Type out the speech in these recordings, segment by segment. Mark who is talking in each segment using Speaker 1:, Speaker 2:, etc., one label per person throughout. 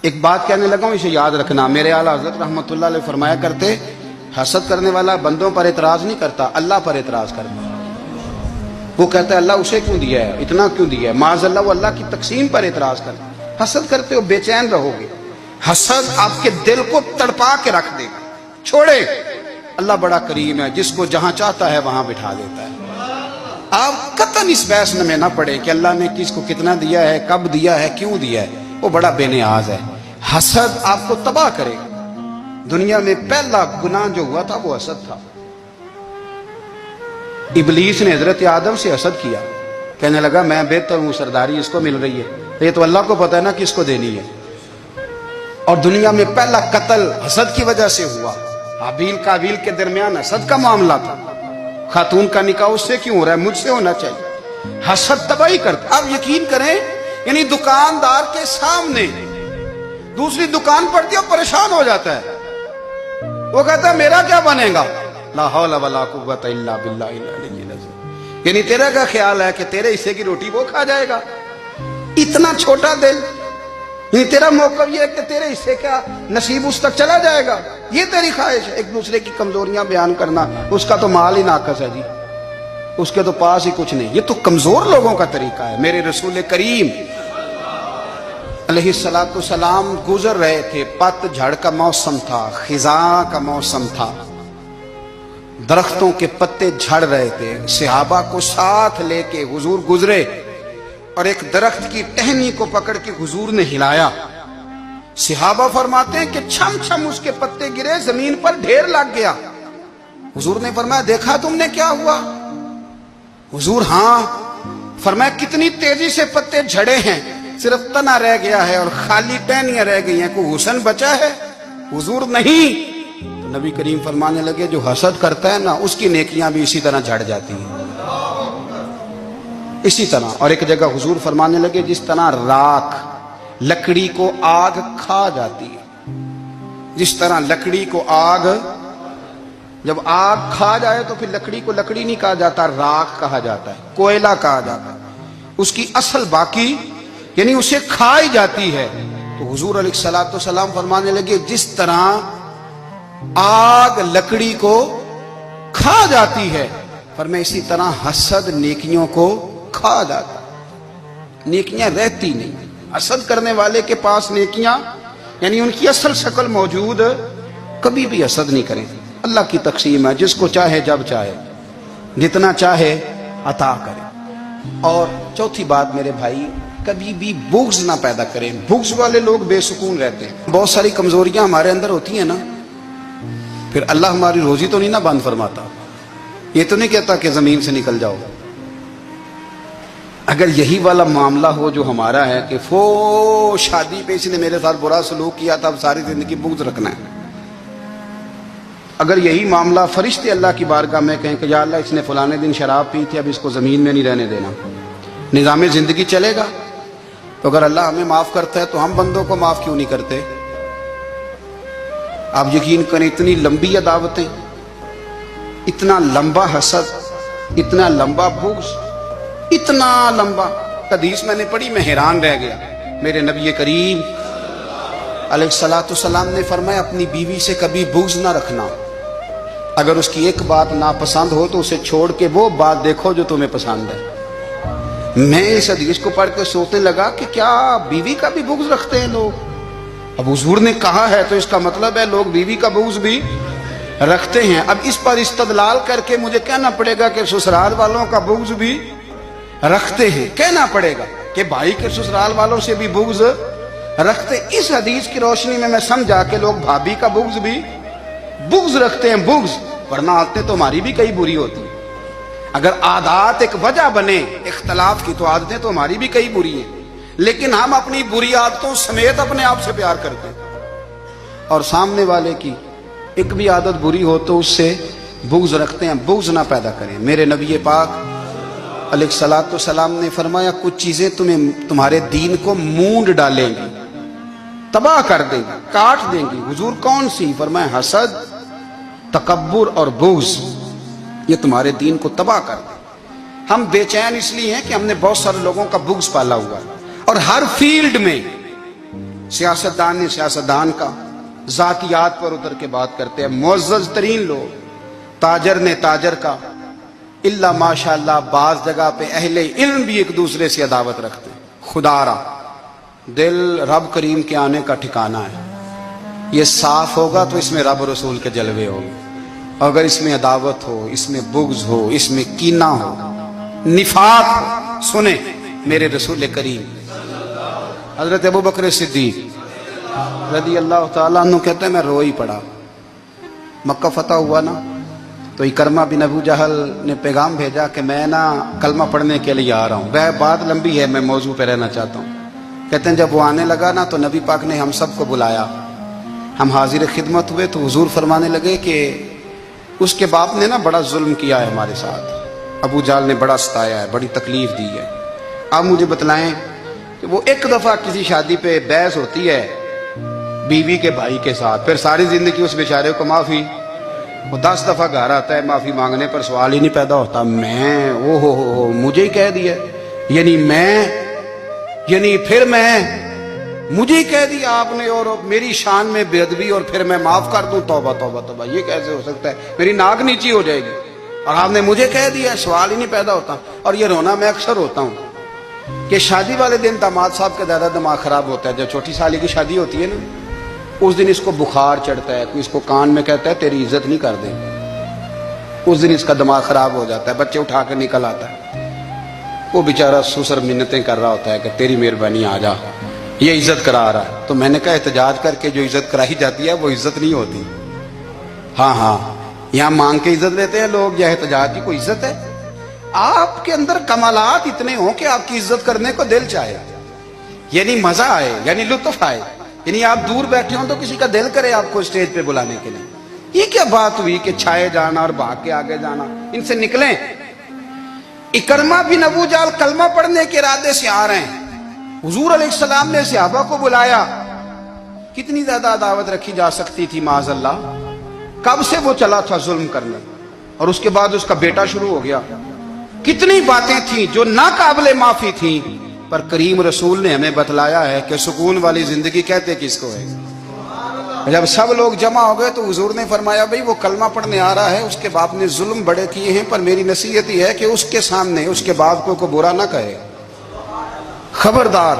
Speaker 1: ایک بات کہنے لگا ہوں، اسے یاد رکھنا. میرے اعلیٰ حضرت رحمۃ اللہ علیہ فرمایا کرتے، حسد کرنے والا بندوں پر اعتراض نہیں کرتا، اللہ پر اعتراض کرتا. وہ کہتا ہے اللہ اسے کیوں دیا ہے، اتنا کیوں دیا ہے، معاذ اللہ وہ اللہ کی تقسیم پر اعتراض کرتا. حسد کرتے ہو بے چین رہو گے. حسد آپ کے دل کو تڑپا کے رکھ دے گا. چھوڑے، اللہ بڑا کریم ہے، جس کو جہاں چاہتا ہے وہاں بٹھا دیتا ہے. آپ قطعاً اس بحث میں نہ پڑے کہ اللہ نے کس کو کتنا دیا ہے، کب دیا ہے، کیوں دیا ہے. وہ بڑا بے نیاز ہے. حسد آپ کو تباہ کرے گا. دنیا میں پہلا گناہ جو ہوا تھا وہ حسد تھا. ابلیس نے حضرت آدم سے حسد کیا، کہنے لگا میں بہتر ہوں، سرداری اس کو مل رہی ہے، یہ تو اللہ کو پتہ ہے نا کس کو دینی ہے. اور دنیا میں پہلا قتل حسد کی وجہ سے ہوا. حابیل قابیل کے درمیان حسد کا معاملہ تھا. خاتون کا نکاح اس سے کیوں ہو رہا ہے، مجھ سے ہونا چاہیے. حسد تباہی کرتا. آپ یقین کریں، یعنی دکاندار کے سامنے دوسری دکان پڑتی ہے اور پریشان ہو جاتا ہے. وہ کہتا ہے میرا کیا بنے گا، لا حول ولا قوت الا باللہ العلی العظیم. یعنی تیرا کیا خیال ہے کہ تیرے حصے کی روٹی وہ کھا جائے گا؟ اتنا چھوٹا دل. یعنی تیرا موقف یہ ہے کہ تیرے حصے کا نصیب اس تک چلا جائے گا، یہ تیری خواہش ہے. ایک دوسرے کی کمزوریاں بیان کرنا، اس کا تو مال ہی ناقص ہے جی، اس کے تو پاس ہی کچھ نہیں. یہ تو کمزور لوگوں کا طریقہ ہے. میرے رسول کریم علیہ السلام گزر رہے تھے. پت جھڑ کا موسم تھا، خزاں کا موسم تھا، درختوں کے پتے جھڑ رہے تھے. صحابہ کو ساتھ لے کے حضور گزرے اور ایک درخت کی ٹہنی کو پکڑ کے حضور نے ہلایا. صحابہ فرماتے ہیں کہ چھم چھم اس کے پتے گرے، زمین پر ڈھیر لگ گیا. حضور نے فرمایا دیکھا تم نے کیا ہوا؟ حضور ہاں. فرمایا کتنی تیزی سے پتے جھڑے ہیں، صرف تنا رہ گیا ہے اور خالی ٹہنیاں رہ گئی ہیں، کوئی حسن بچا ہے؟ حضور نہیں. تو نبی کریم فرمانے لگے جو حسد کرتا ہے نا، اس کی نیکیاں بھی اسی طرح جھڑ جاتی ہیں، اسی طرح. اور ایک جگہ حضور فرمانے لگے جس طرح راکھ لکڑی کو آگ کھا جاتی ہے، جس طرح لکڑی کو آگ، جب آگ کھا جائے تو پھر لکڑی کو لکڑی نہیں کہا جاتا، راکھ کہا جاتا ہے، کوئلہ کہا جاتا ہے. اس کی اصل باقی یعنی اسے کھائی جاتی ہے. تو حضور علیہ السلام فرمانے لگے جس طرح آگ لکڑی کو کھا جاتی ہے، فرمایا اسی طرح حسد نیکیوں کو کھا جاتا. نیکیاں رہتی نہیں. حسد کرنے والے کے پاس نیکیاں یعنی ان کی اصل شکل موجود، کبھی بھی حسد نہیں کریں. اللہ کی تقسیم ہے، جس کو چاہے جب چاہے جتنا چاہے عطا کرے. اور چوتھی بات میرے بھائی، کبھی بھی بغض نہ پیدا کریں. بغض والے لوگ بے سکون رہتے ہیں. بہت ساری کمزوریاں ہمارے اندر ہوتی ہیں نا، پھر اللہ ہماری روزی تو نہیں نہ بند فرماتا. یہ تو نہیں کہتا کہ زمین سے نکل جاؤ. اگر یہی والا معاملہ ہو جو ہمارا ہے کہ شادی پہ اس نے میرے ساتھ برا سلوک کیا تھا، اب ساری زندگی بغض رکھنا ہے. اگر یہی معاملہ فرشتے اللہ کی بارگاہ میں کہیں کہ یا اللہ اس نے فلانے دن شراب پی تھی، اب اس کو زمین میں نہیں رہنے دینا، نظام زندگی چلے گا. تو اگر اللہ ہمیں معاف کرتا ہے تو ہم بندوں کو معاف کیوں نہیں کرتے؟ آپ یقین کریں اتنی لمبی عداوتیں، اتنا لمبا حسد، اتنا لمبا بغض، اتنا لمبا. حدیث میں نے پڑھی، میں حیران رہ گیا. میرے نبی کریم علیہ السلام نے فرمایا اپنی بیوی سے کبھی بغض نہ رکھنا. اگر اس کی ایک بات ناپسند ہو تو اسے چھوڑ کے وہ بات دیکھو جو تمہیں پسند ہے. میں اس حدیث کو پڑھ کے سوچنے لگا کہ کیا بیوی کا بھی بغض رکھتے ہیں لوگ؟ اب حضور نے کہا ہے تو اس کا مطلب ہے لوگ بیوی کا بغض بھی رکھتے ہیں. اب اس پر استدلال کر کے مجھے کہنا پڑے گا کہ سسرال والوں کا بغض بھی رکھتے ہیں. کہنا پڑے گا کہ بھائی کے سسرال والوں سے بھی بغض رکھتے. اس حدیث کی روشنی میں سمجھا کہ لوگ بھابھی کا بغض بھی رکھتے ہیں. بغض، ورنہ عادتیں تو ہماری بھی کئی بری ہوتی ہیں. اگر عادات ایک وجہ بنے اختلاف کی تو عادتیں تو ہماری بھی کئی بری ہیں، لیکن ہم اپنی بری عادتوں سمیت اپنے آپ سے پیار کرتے ہیں. اور سامنے والے کی ایک بھی عادت بری ہو تو اس سے بغض رکھتے ہیں. بغض نہ پیدا کریں. میرے نبی پاک علیہ السلام نے فرمایا کچھ چیزیں تمہارے دین کو مونڈ ڈالیں گی، تباہ کر دیں گی، کاٹ دیں گی. حضور کون سی؟ فرمایا حسد، تکبر اور بغض. یہ تمہارے دین کو تباہ کر دیں. ہم بے چین اس لیے ہیں کہ ہم نے بہت سارے لوگوں کا بغض پالا ہوا ہے، اور ہر فیلڈ میں سیاستدان نے سیاستدان کا، ذاتیات پر اتر کے بات کرتے ہیں، معزز ترین لوگ، تاجر نے تاجر کا، الا ماشاءاللہ بعض جگہ پہ اہل علم بھی ایک دوسرے سے عداوت رکھتے ہیں۔ خدا را دل رب کریم کے آنے کا ٹھکانہ ہے، یہ صاف ہوگا تو اس میں رب رسول کے جلوے ہوں گے، اگر اس میں عداوت ہو، اس میں بغض ہو، اس میں کینہ ہو، نفاق ہو، سنیں میرے رسول کریم حضرت ابوبکر صدیق رضی اللہ تعالیٰ عنہ کہتے ہیں میں رو ہی پڑا۔ مکہ فتح ہوا نا تو اکرمہ بن ابو جہل نے پیغام بھیجا کہ میں نا کلمہ پڑھنے کے لیے آ رہا ہوں۔ وہ بات لمبی ہے، میں موضوع پہ رہنا چاہتا ہوں۔ کہتے ہیں جب وہ آنے لگا نا تو نبی پاک نے ہم سب کو بلایا، ہم حاضر خدمت ہوئے تو حضور فرمانے لگے کہ اس کے باپ نے نا بڑا ظلم کیا ہے ہمارے ساتھ، ابو جہل نے بڑا ستایا ہے، بڑی تکلیف دی ہے۔ آپ مجھے بتلائیں کہ وہ ایک دفعہ کسی شادی پہ بحث ہوتی ہے بیوی کے بھائی کے ساتھ، پھر ساری زندگی اس بیچارے کو معافی، وہ 10 دفعہ گھر آتا ہے معافی مانگنے پر سوال ہی نہیں پیدا ہوتا، میں او ہو مجھے ہی کہہ دیا، یعنی پھر مجھے ہی کہہ دیا آپ نے اور میری شان میں بے ادبی، اور پھر میں معاف کر دوں؟ توبہ توبہ توبہ، یہ کیسے ہو سکتا ہے؟ میری ناک نیچی ہو جائے گی اور آپ نے مجھے کہہ دیا، سوال ہی نہیں پیدا ہوتا۔ اور یہ رونا میں اکثر ہوتا ہوں کہ شادی والے دن داماد صاحب کا زیادہ دماغ خراب ہوتا ہے، جب چھوٹی سالی کی شادی ہوتی ہے نا اس دن اس کو بخار چڑھتا ہے، کوئی اس کو کان میں کہتا ہے تیری عزت نہیں کر دیں، اس دن اس کا دماغ خراب ہو جاتا ہے، بچے اٹھا کے نکل آتا ہے، وہ بیچارہ سسر منتیں کر رہا ہوتا ہے کہ تیری مہربانی آ جا، یہ عزت کرا رہا ہے۔ تو میں نے کہا احتجاج کر کے جو عزت کرائی جاتی ہے وہ عزت نہیں ہوتی۔ ہاں یہاں مانگ کے عزت لیتے ہیں لوگ، یا احتجاج کی کوئی عزت ہے؟ آپ کے اندر کمالات اتنے ہوں کہ آپ کی عزت کرنے کو دل چاہے، یعنی مزہ آئے، یعنی لطف آئے، یعنی آپ دور بیٹھے ہوں تو کسی کا دل کرے آپ کو اسٹیج پہ بلانے کے لیے۔ یہ کیا بات ہوئی کہ چھائے جانا اور بھاگ کے آگے جانا؟ ان سے نکلیں۔ اکرمہ بن ابو جہل کلمہ پڑھنے کے ارادے سے آ رہے ہیں، حضور علیہ السلام نے صحابہ کو بلایا، کتنی زیادہ عداوت رکھی جا سکتی تھی معاذ اللہ؟ کب سے وہ چلا تھا ظلم کرنے، اور اس کے بعد اس کا بیٹا شروع ہو گیا، کتنی باتیں تھیں جو ناقابل معافی تھیں، پر کریم رسول نے ہمیں بتلایا ہے کہ سکون والی زندگی کہتے کس کو ہے۔ جب سب لوگ جمع ہو گئے تو حضور نے فرمایا بھئی وہ کلمہ پڑھنے آ رہا ہے، اس کے باپ نے ظلم بڑے کیے ہیں، پر میری نصیحت یہ ہے کہ اس کے سامنے اس کے باپ کو برا نہ کہے، خبردار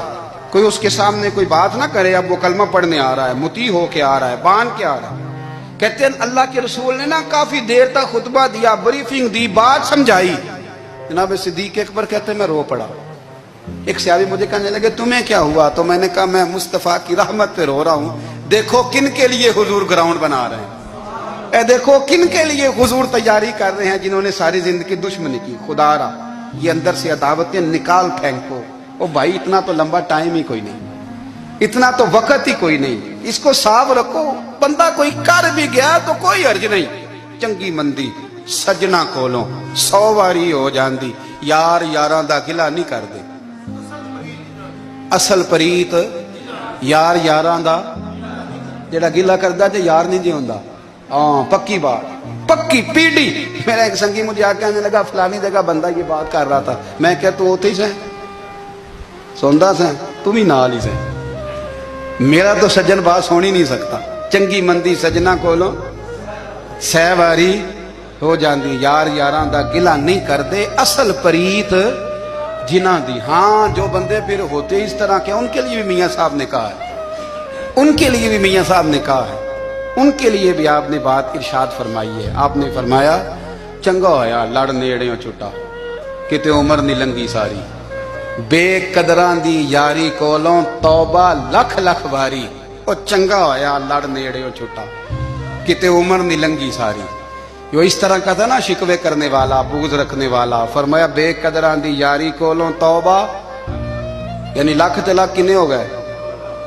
Speaker 1: کوئی اس کے سامنے کوئی بات نہ کرے، اب وہ کلمہ پڑھنے آ رہا ہے، مطیع ہو کے آ رہا ہے، بان کے آ رہا ہے۔ کہتے ہیں اللہ کے رسول نے نا کافی دیر تک خطبہ دیا، بریفنگ دی، بات سمجھائی۔ جناب صدیق اکبر کہتے ہیں میں رو پڑا۔ ایک صحابی مجھے کہنے لگے تمہیں کیا ہوا؟ تو میں نے کہا میں مصطفیٰ کی رحمت پہ رو رہا ہوں، دیکھو کن کے لیے حضور گراؤنڈ بنا رہے ہیں، اے دیکھو کن کے لیے حضور تیاری کر رہے ہیں، جنہوں نے ساری زندگی دشمنی کی۔ خدا را یہ اندر سے عداوتیں نکال پھینکو۔ او بھائی اتنا تو لمبا ٹائم ہی کوئی نہیں، اتنا تو وقت ہی کوئی نہیں، اس کو صاف رکھو۔ بندہ کوئی کر بھی گیا تو کوئی حرج نہیں، چنگی مندی سجنا کولوں 100 واری ہو جاندی، یار یاراں دا گلا نہیں کر دے، اصل پریت یار یاراں دا جڑا گلا کردا تے یار نہیں جی ہوندا۔ ہاں پکی بات، پکی پیڑی۔ میرا ایک سنگی مجھے آ کے کہنے لگا فلانی جگہ بندہ یہ بات کر رہا تھا، میں کہ تو اوتھے ہی سے سوندا سے تم ہی نال ہی سے، میرا تو سجن بات سن ہی نہیں سکتا۔ چنگی مندی سجنا کولوں 100 واری ہو جاندی، یار یاراں دا گلا نہیں کر دے، اصل پریت جنہ دی۔ ہاں جو بندے پھر ہوتے اس طرح کے، ان کے لیے بھی میاں صاحب نے کہا ہے، ان کے لیے بھی میاں صاحب نے کہا ہے، ان کے لیے بھی آپ نے بات ارشاد فرمائی ہے۔ آپ نے فرمایا چنگا ہویا لڑ نیڑیوں چھٹا، کتے عمر نہیں لنگی ساری، بے قدران دی یاری کولوں توبہ لکھ لکھ باری، او چنگا ہویا لڑ نیڑیوں چھٹا، کتے عمر نہیں لنگی ساری۔ جو اس طرح کا تھا نا شکوے کرنے والا، بغض رکھنے والا، فرمایا بے قدران دی یاری کولوں توبہ، یعنی لاکھ تے لاکھ کنے ہو گئے،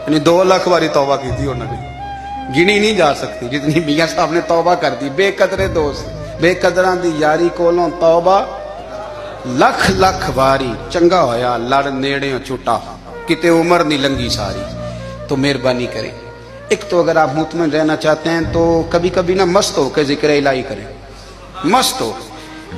Speaker 1: یعنی 2 لاکھ باری توبہ کی تھی انہوں نے، گنی نہیں جا سکتی جتنی میاں صاحب نے توبہ کر دی۔ بے قدرے دوست، بے قدران دی یاری کولوں توبہ لکھ لکھ باری، چنگا ہویا لڑ نیڑیوں چھٹا، کتے عمر نہیں لنگی ساری۔ تو مہربانی کریں، ایک تو اگر آپ مطمئن رہنا چاہتے ہیں تو کبھی کبھی نا مست ہو کے ذکر الہی کریں، مست ہو،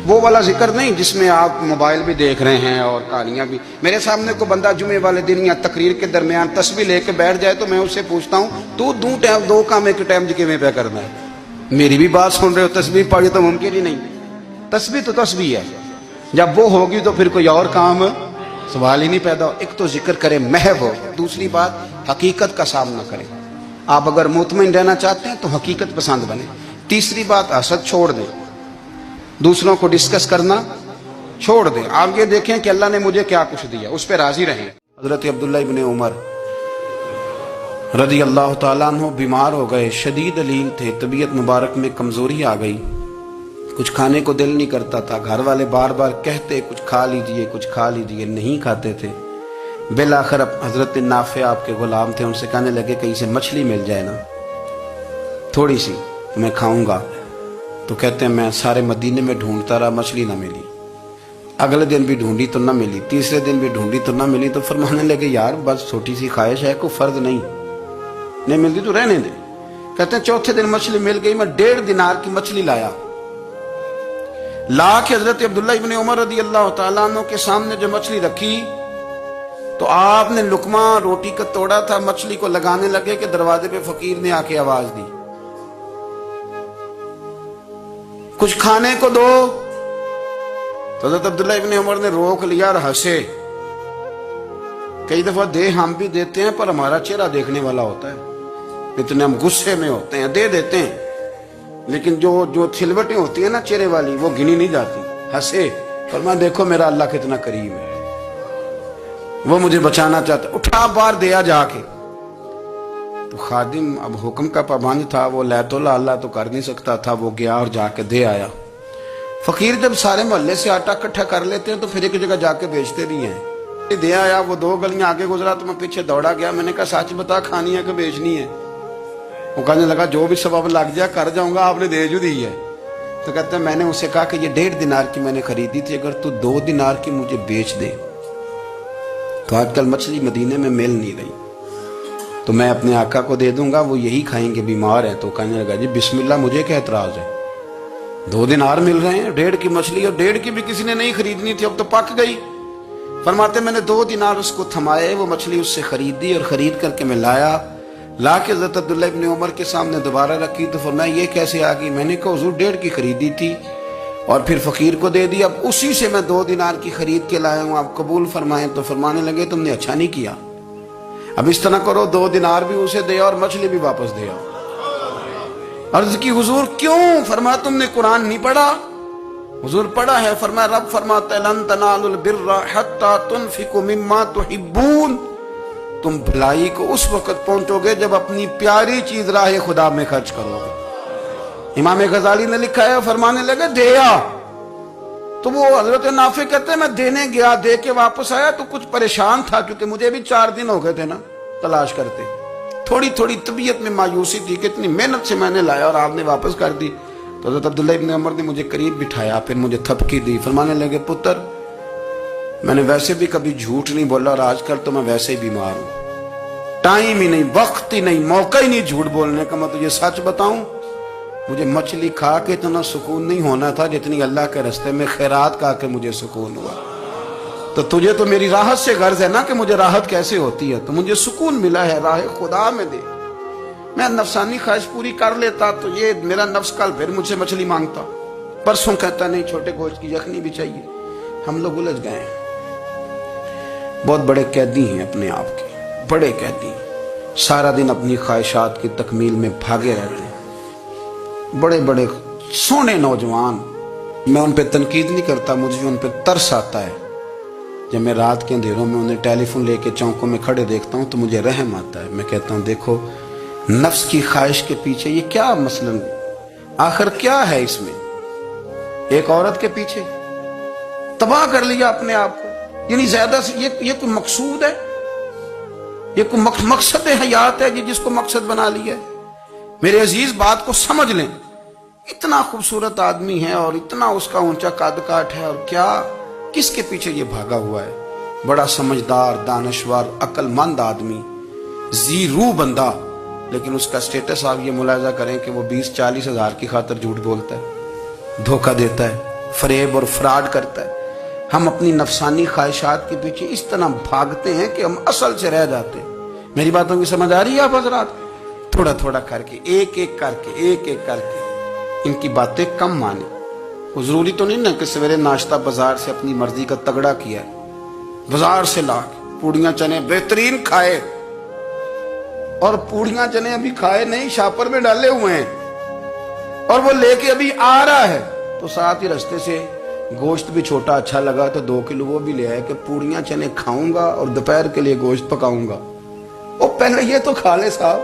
Speaker 1: وہ والا ذکر نہیں جس میں آپ موبائل بھی دیکھ رہے ہیں اور کہانیاں بھی. میرے سامنے کو بندہ جمعے والے دن یا تقریر کے درمیان تسبیح لے کے بیٹھ جائے تو میں اس سے پوچھتا ہوں تو دو کام ایک ٹائم میں پہ کرنا ہے. میری بھی بات سن رہے ہو, تسبیح پڑھی تو ممکن ہی نہیں. تسبیح تو تسبیح ہے, جب وہ ہوگی تو پھر کوئی اور کام سوال ہی نہیں پیدا ہو. ایک تو ذکر کرے محو ہو, دوسری بات حقیقت کا سامنا کرے. آپ اگر مطمئن رہنا چاہتے ہیں تو حقیقت پسند بنے. تیسری بات حسد چھوڑ دیں, دوسروں کو ڈسکس کرنا چھوڑ دیں. آپ یہ دیکھیں کہ اللہ نے مجھے کیا کچھ دیا, اس پہ راضی رہیں. حضرت عبداللہ ابن عمر رضی اللہ تعالیٰ عنہ بیمار ہو گئے, شدید علیل تھے, طبیعت مبارک میں کمزوری آ گئی, کچھ کھانے کو دل نہیں کرتا تھا. گھر والے بار بار کہتے کچھ کھا لیجئے کچھ کھا لیجئے, نہیں کھاتے تھے. بالآخر حضرت نافع آپ کے غلام تھے, ان سے کہنے لگے کہیں سے مچھلی مل جائے نا تھوڑی سی تو میں کھاؤں گا. تو کہتے ہیں میں سارے مدینے میں ڈھونڈتا رہا, مچھلی نہ ملی. اگلے دن بھی ڈھونڈی تو نہ ملی, تیسرے دن بھی ڈھونڈی تو نہ ملی. تو فرمانے لگے یار بس چھوٹی سی خواہش ہے, کوئی فرض نہیں ملتی تو رہنے دے. کہتے ہیں چوتھے دن مچھلی مل گئی, میں 1.5 دینار کی مچھلی لا کے حضرت عبداللہ ابن عمر رضی اللہ تعالیٰ عنہ کے سامنے جو مچھلی رکھی تو آپ نے لقمہ روٹی کا توڑا تھا, مچھلی کو لگانے لگے کہ دروازے پہ فقیر نے آ کے آواز دی کچھ کھانے کو دو. تو حضرت عبداللہ ابن عمر نے روک لیا اور ہنسے. کئی دفعہ ہم بھی دیتے ہیں پر ہمارا چہرہ دیکھنے والا ہوتا ہے, اتنے ہم غصے میں ہوتے ہیں دے دیتے ہیں, لیکن جو چھلوٹیں ہوتی ہیں نا چہرے والی وہ گنی نہیں جاتی. ہنسے فرمایا دیکھو میرا اللہ کتنا کریم ہے, وہ مجھے بچانا چاہتا, اٹھا بار دیا جا کے. تو خادم اب حکم کا پابند تھا, وہ لیت اللہ تو کر نہیں سکتا تھا, وہ گیا اور جا کے دے آیا. فقیر جب سارے محلے سے آٹا اکٹھا کر لیتے ہیں تو پھر ایک جگہ جا کے بیچتے بھی ہیں. دے آیا, وہ 2 گلیاں آگے گزرا تو میں پیچھے دوڑا گیا. میں نے کہا سچ بتا کھانی ہے کہ بیچنی ہے؟ وہ کہنے لگا جو بھی سبب لگ جائے کر جاؤں گا, آپ نے دے جو دی ہے. تو کہتے ہیں میں نے اسے کہا کہ یہ 1.5 دینار کی میں نے خریدی تھی, اگر تو 2 دینار کی مجھے بیچ دے تو آج کل مچھلی مدینے میں مل نہیں رہی, تو میں اپنے آقا کو دے دوں گا, وہ یہی کھائیں گے, بیمار ہیں. تو کہنے لگا جی بسم اللہ, مجھے کیا اعتراض ہے, 2 دینار مل رہے ہیں, 1.5 کی مچھلی, اور 1.5 کی بھی کسی نے نہیں خریدنی تھی, اب تو پک گئی. فرماتے میں نے 2 دینار اس کو تھمائے, وہ مچھلی اس سے خریدی اور خرید کر کے میں لا کے حضرت عبداللہ ابن عمر کے سامنے دوبارہ رکھی. تو فرمایا یہ کیسے آ گئی؟ میں نے کہا حضور 1.5 کی خریدی تھی اور پھر فقیر کو دے دی, اب اسی سے میں 2 دینار کی خرید کے لایا ہوں, آپ قبول فرمائیں. تو فرمانے لگے تم نے اچھا نہیں کیا, اب اس طرح کرو 2 دینار بھی اسے دے اور مچھلی بھی واپس دے آؤ. عرض کی حضور کیوں؟ فرمایا تم نے قرآن نہیں پڑھا؟ حضور پڑھا ہے. فرمایا رب فرماتا ہے لن تنالوا البر حتى تنفقوا مما تحبون, تم بھلائی کو اس وقت پہنچو گے جب اپنی پیاری چیز راہ خدا میں خرچ کرو گے. امام غزالی نے لکھا ہے, فرمانے لگے دیا. تو وہ حضرت نافع کہتے ہیں میں دینے گیا, دے کے واپس آیا تو کچھ پریشان تھا, کیونکہ مجھے بھی 4 دن ہو گئے تھے نا تلاش کرتے. تھوڑی طبیعت میں مایوسی تھی, کتنی محنت سے میں نے لایا اور آپ نے واپس کر دی. تو حضرت عبداللہ ابن عمر نے مجھے قریب بٹھایا, پھر مجھے تھپکی دی. فرمانے لگے پتر میں نے ویسے بھی کبھی جھوٹ نہیں بولا, اور آج کل تو میں ویسے ہی بیمار ہوں, ٹائم ہی نہیں, وقت ہی نہیں, موقع ہی نہیں جھوٹ بولنے کا. میں تجھے سچ بتاؤں, مجھے مچھلی کھا کے اتنا سکون نہیں ہونا تھا جتنی اللہ کے راستے میں خیرات کھا کے مجھے سکون ہوا. تو تجھے تو میری راحت سے غرض ہے نا کہ مجھے راحت کیسے ہوتی ہے, تو مجھے سکون ملا ہے, راہ خدا میں دے. میں نفسانی خواہش پوری کر لیتا تو یہ میرا نفس کل پھر مجھ سے مچھلی مانگتا, پرسوں کہتا نہیں چھوٹے گوشت کی یخنی بھی چاہیے. ہم لوگ الجھ گئے ہیں, بہت بڑے قیدی ہیں اپنے آپ کے, بڑے قیدی, سارا دن اپنی خواہشات کی تکمیل میں بھاگے رہتے ہیں. بڑے بڑے سونے نوجوان, میں ان پہ تنقید نہیں کرتا, مجھے ان پہ ترس آتا ہے. جب میں رات کے اندھیروں میں انہیں ٹیلی فون لے کے چوکوں میں کھڑے دیکھتا ہوں تو مجھے رحم آتا ہے. میں کہتا ہوں دیکھو نفس کی خواہش کے پیچھے یہ کیا مثلاً آخر کیا ہے اس میں, ایک عورت کے پیچھے تباہ کر لیا اپنے آپ کو. یعنی زیادہ سے یہ کوئی مقصود ہے, یہ کوئی مقصد حیات ہے جس کو مقصد بنا لیا ہے. میرے عزیز بات کو سمجھ لیں, اتنا خوبصورت آدمی ہے اور اتنا اس کا اونچا قد کاٹ ہے, اور کیا کس کے پیچھے یہ بھاگا ہوا ہے. بڑا سمجھدار, دانشور, عقل مند آدمی, ذی روح بندہ, لیکن اس کا سٹیٹس آپ یہ ملاحظہ کریں کہ وہ 20-40 ہزار کی خاطر جھوٹ بولتا ہے, دھوکہ دیتا ہے. فریب اور فراڈ کرتا ہے. ہم اپنی نفسانی خواہشات کے پیچھے اس طرح بھاگتے ہیں کہ ہم اصل سے رہ جاتے ہیں. میری باتوں کی سمجھ آ رہی ہے آپ حضرات؟ تھوڑا تھوڑا کر کے ایک ایک کر کے ان کی باتیں کم مانیں. وہ ضروری تو نہیں نا کہ سویرے ناشتہ بازار سے اپنی مرضی کا تگڑا کیا ہے, بازار سے لا کے پوڑیاں چنے بہترین کھائے, اور پوڑیاں چنے ابھی کھائے نہیں, شاپر میں ڈالے ہوئے ہیں, اور وہ لے کے ابھی آ رہا ہے, تو ساتھ ہی رستے سے گوشت بھی چھوٹا اچھا لگا تو 2 کلو وہ بھی لے آئے کہ پوڑیاں چنے کھاؤں گا اور دوپہر کے لیے گوشت پکاؤں گا. وہ پہلے یہ تو کھا لے صاحب,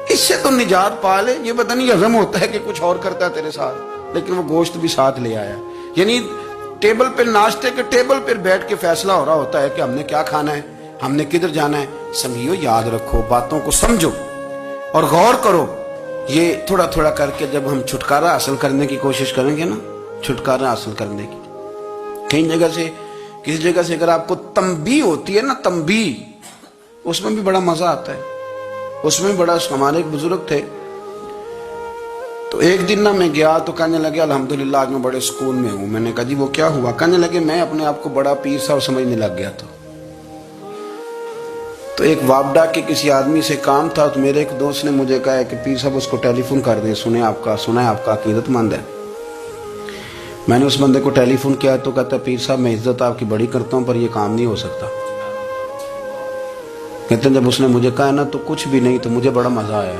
Speaker 1: اس سے تو نجات پا لے. یہ پتہ نہیں ہضم ہوتا ہے کہ کچھ اور کرتا ہے تیرے ساتھ, لیکن وہ گوشت بھی ساتھ لے آیا. یعنی ٹیبل پہ, ناشتے کے ٹیبل پہ بیٹھ کے فیصلہ ہو رہا ہوتا ہے کہ ہم نے کیا کھانا ہے, ہم نے کدھر جانا ہے. سمجھو, یاد رکھو, باتوں کو سمجھو اور غور کرو. یہ تھوڑا تھوڑا کر کے جب ہم چھٹکارا حاصل کرنے کی کوشش کریں گے نا, چھٹکارا حاصل کرنے کی, کئی جگہ سے, کسی جگہ سے اگر آپ کو تنبیہ ہوتی ہے نا, تنبیہ, اس میں بھی بڑا مزہ آتا ہے. اس میں بڑا, ہمارے ایک بزرگ تھے, تو ایک دن نہ میں گیا تو کہنے لگے الحمدللہ آج میں بڑے سکون میں ہوں. میں نے کہا جی وہ کیا ہوا؟ کہنے لگے میں اپنے آپ کو بڑا پیر صاحب سمجھنے لگ گیا تھا. تو ایک وابڈا کے کسی آدمی سے کام تھا, تو میرے ایک دوست نے مجھے کہا کہ پیر صاحب اس کو ٹیلی فون کر دیں, سنا ہے آپ کا عقیدت مند ہے. میں نے اس بندے کو ٹیلی فون کیا تو کہتا پیر صاحب میں عزت آپ کی بڑی کرتا ہوں پر یہ کام نہیں ہو سکتا. کہتے ہیں جب اس نے مجھے کہا نا تو کچھ بھی نہیں, تو مجھے بڑا مزہ آیا,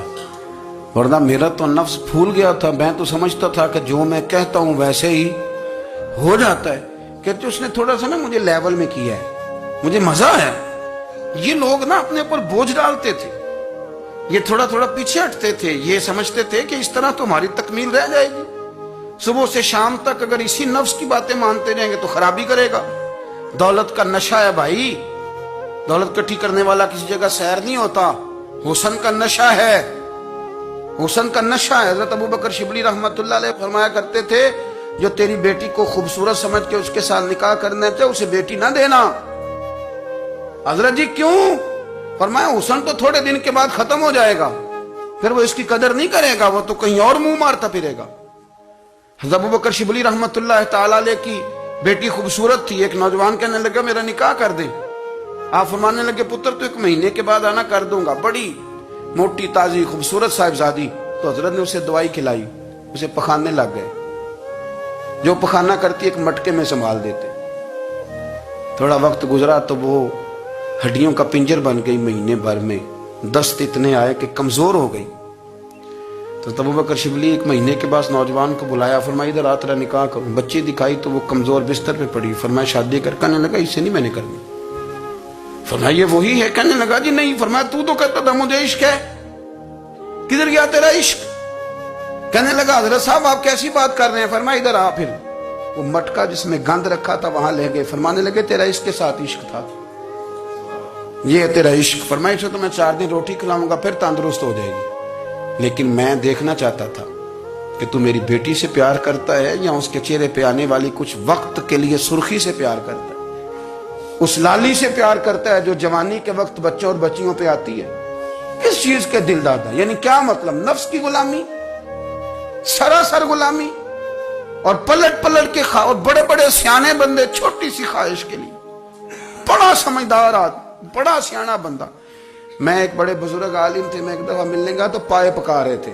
Speaker 1: ورنہ میرا تو نفس پھول گیا تھا. میں تو سمجھتا تھا کہ جو میں کہتا ہوں ویسے ہی ہو جاتا ہے. کہتے اس نے تھوڑا سا نا مجھے لیول میں کیا ہے, مجھے مزہ آیا. یہ لوگ نا اپنے اوپر بوجھ ڈالتے تھے, یہ تھوڑا تھوڑا پیچھے ہٹتے تھے, یہ سمجھتے تھے کہ اس طرح تو ہماری تکمیل رہ جائے گی. صبح سے شام تک اگر اسی نفس کی باتیں مانتے رہیں گے تو خرابی کرے گا. دولت کا نشہ ہے بھائی, دولت کٹھی کرنے والا کسی جگہ سیر نہیں ہوتا. حسن کا نشہ ہے, حسن کا نشہ ہے. حضرت ابو بکر شبلی رحمت اللہ علیہ فرمایا کرتے تھے جو تیری بیٹی کو خوبصورت سمجھ کے اس کے ساتھ نکاح کرنا چاہے اسے بیٹی نہ دینا. حضرت جی کیوں؟ فرمایا حسن تو تھوڑے دن کے بعد ختم ہو جائے گا, پھر وہ اس کی قدر نہیں کرے گا, وہ تو کہیں اور منہ مارتا پھرے گا. حضرت ابو بکر شبلی رحمت اللہ تعالی علیہ کی بیٹی خوبصورت تھی. ایک نوجوان کہنے لگا میرا نکاح کر دیں. آپ فرمانے لگے پتر تو 1 مہینے کے بعد آنا, کر دوں گا. بڑی موٹی تازی خوبصورت صاحبزادی. تو حضرت نے اسے دوائی کھلائی, اسے پخانے لگ گئے. جو پخانہ کرتی ایک مٹکے میں سنبھال دیتے. تھوڑا وقت گزرا تو وہ ہڈیوں کا پنجر بن گئی. مہینے بھر میں دست اتنے آئے کہ کمزور ہو گئی. تو ابو بکر شبلی 1 مہینے کے بعد نوجوان کو بلایا, فرمایا ادھر آ تیرا نکاح کروں. بچی دکھائی تو وہ کمزور بستر پہ پڑی. فرمایا شادی کر. کہنے لگا اس سے نہیں میں نے کرنی. فرمایا یہ وہی ہے؟ کہنے لگا جی نہیں. فرمایا تو کہتا تھا مجھے عشق ہے, کدھر گیا تیرا عشق؟ کہنے لگا حضرت صاحب آپ کیسی بات کر رہے ہیں. فرمایا ادھر آ. پھر وہ مٹکا جس میں گند رکھا تھا وہاں لے گئے. فرمانے لگے تیرا اس کے ساتھ عشق تھا, یہ ہے تیرا عشق. فرمایا اسے تو میں 4 دن روٹی کھلاؤں گا پھر تندرست ہو جائے گی, لیکن میں دیکھنا چاہتا تھا کہ تو میری بیٹی سے پیار کرتا ہے یا اس کے چہرے پہ آنے والی کچھ وقت کے لیے سرخی سے پیار کرتا ہے, اس لالی سے پیار کرتا ہے جو جوانی کے وقت بچوں اور بچیوں پہ آتی ہے. کس چیز کے دل دادا؟ یعنی کیا مطلب؟ نفس کی غلامی, سراسر غلامی. اور پلٹ پلٹ کے اور بڑے بڑے سیانے بندے چھوٹی سی خواہش کے لیے. بڑا سمجھدار آدمی, بڑا سیانا بندہ. میں ایک بڑے بزرگ عالم تھے, میں ایک دفعہ ملنے گیا تو پائے پکا رہے تھے,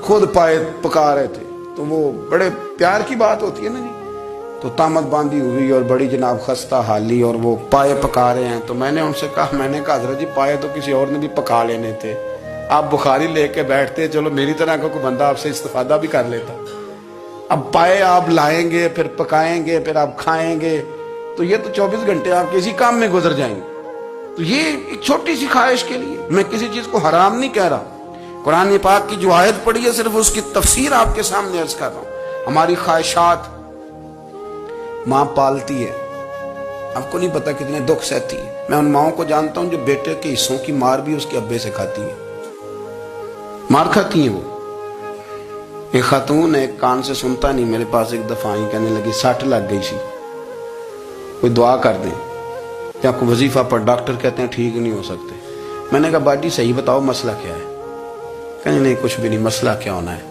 Speaker 1: خود پائے پکا رہے تھے. تو وہ بڑے پیار کی بات ہوتی ہے نا جی. تو تامت باندھی ہوئی اور بڑی جناب خستہ حالی, اور وہ پائے پکا رہے ہیں. تو میں نے ان سے کہا, میں نے کہا حضرت جی پائے تو کسی اور نے بھی پکا لینے تھے, آپ بخاری لے کے بیٹھتے, چلو میری طرح کا کوئی بندہ آپ سے استفادہ بھی کر لیتا. اب پائے آپ لائیں گے, پھر پکائیں گے, پھر آپ کھائیں گے, تو یہ تو 24 گھنٹے آپ کسی کام میں گزر جائیں گے. تو یہ ایک چھوٹی سی خواہش کے لیے. میں کسی چیز کو حرام نہیں کہہ رہا, قرآن پاک کی جو آیت پڑھی ہے صرف اس کی تفسیر آپ کے سامنے عرض کر رہا ہوں. ہماری خواہشات ماں پالتی ہے, آپ کو نہیں پتا کتنے دکھ سہتی ہے. میں ان ماؤں کو جانتا ہوں جو بیٹے کے حصوں کی مار بھی اس کے ابے سے کھاتی ہیں, مار کھاتی ہیں وہ. ایک خاتون ایک کان سے سنتا نہیں, میرے پاس ایک دفعہ آئی, کہنے لگی 60 لگ گئی سی, کوئی دعا کر دیں کہ آپ کو وظیفہ پر. ڈاکٹر کہتے ہیں ٹھیک نہیں ہو سکتے. میں نے کہا باجی صحیح بتاؤ مسئلہ کیا ہے؟ کہنے نہیں کچھ بھی نہیں, مسئلہ کیا ہونا ہے,